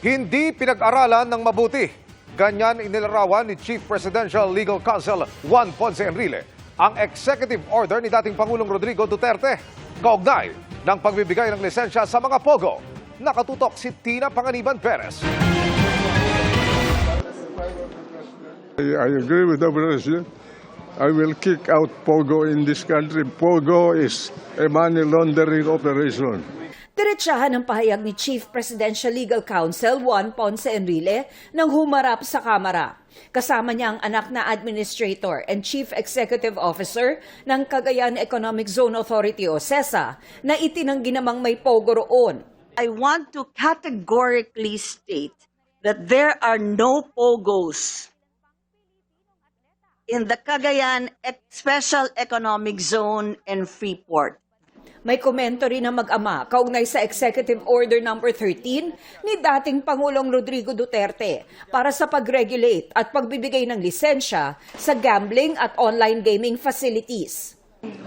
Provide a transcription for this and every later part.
Hindi pinag-aralan ng mabuti. Ganyan inilarawan ni Chief Presidential Legal Counsel Juan Ponce Enrile ang executive order ni dating Pangulong Rodrigo Duterte kaugnay ng pagbibigay ng lisensya sa mga pogo. Nakatutok si Tina Panganiban Perez. I agree with the President. I will kick out Pogo in this country. Pogo is a money laundering operation. Diretsahan ang pahayag ni Chief Presidential Legal Counsel Juan Ponce Enrile nang humarap sa Kamara. Kasama niya ang anak na Administrator and Chief Executive Officer ng Cagayan Economic Zone Authority o CEZA na itinanggi namang may pogo roon. I want to categorically state that there are no pogos in the Cagayan Special Economic Zone and Freeport. May komento rin ang mag-ama kaugnay sa Executive Order No. 13 ni dating Pangulong Rodrigo Duterte para sa pag-regulate at pagbibigay ng lisensya sa gambling at online gaming facilities.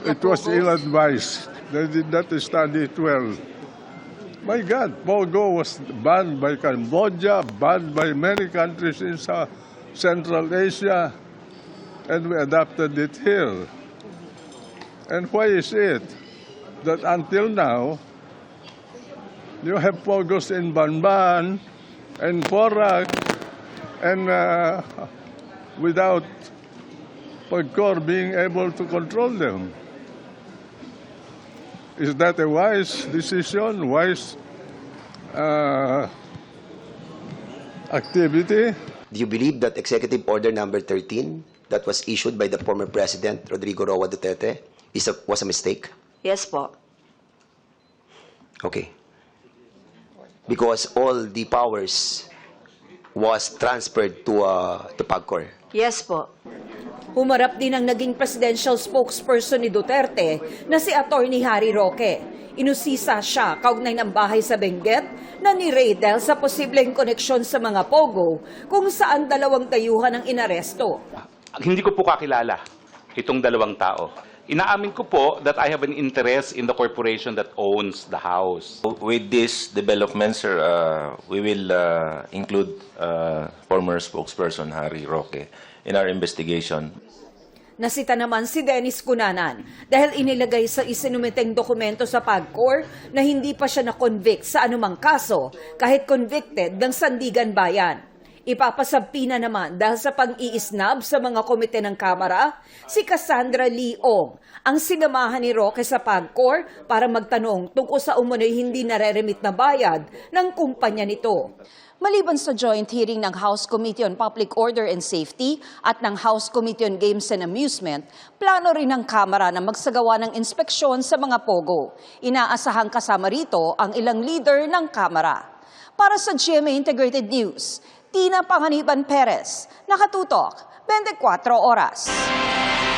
It was ill-advised. They did not study it well. My God, Pogo was banned by Cambodia, banned by many countries in Central Asia, and we adopted it here. And why is it that until now, you have Pogos in Banban and Porac, and without PAGCOR being able to control them? Is that a wise decision, wise activity? Do you believe that Executive Order Number 13 that was issued by the former President Rodrigo Roa Duterte was a mistake? Yes po. Okay. Because all the powers was transferred to PAGCOR. Yes po. Humarap din ang naging presidential spokesperson ni Duterte na si Atty. Harry Roque. Inusisa siya kaugnay ng bahay sa Benguet na ni-raid dahil sa posibleng koneksyon sa mga pogo kung saan dalawang dayuhan ang inaresto. Hindi ko po kakilala itong dalawang tao. Inaamin ko po that I have an interest in the corporation that owns the house. With this development, sir, we will include former spokesperson Harry Roque in our investigation. Nasita naman si Dennis Cunanan dahil inilagay sa isinumiteng dokumento sa PAGCOR na hindi pa siya na-convict sa anumang kaso kahit convicted ng Sandigan Bayan. Ipapasabpina naman dahil sa pang-iisnab sa mga komite ng Kamara, si Cassandra Leong, ang sinamahan ni Roque sa PAGCOR para magtanong tungkol sa umunoy hindi nareremit na bayad ng kumpanya nito. Maliban sa joint hearing ng House Committee on Public Order and Safety at ng House Committee on Games and Amusement, plano rin ng Kamara na magsagawa ng inspeksyon sa mga pogo. Inaasahang kasama rito ang ilang leader ng Kamara. Para sa GMA Integrated News, Tina Panganiban Perez, nakatutok, 24 oras.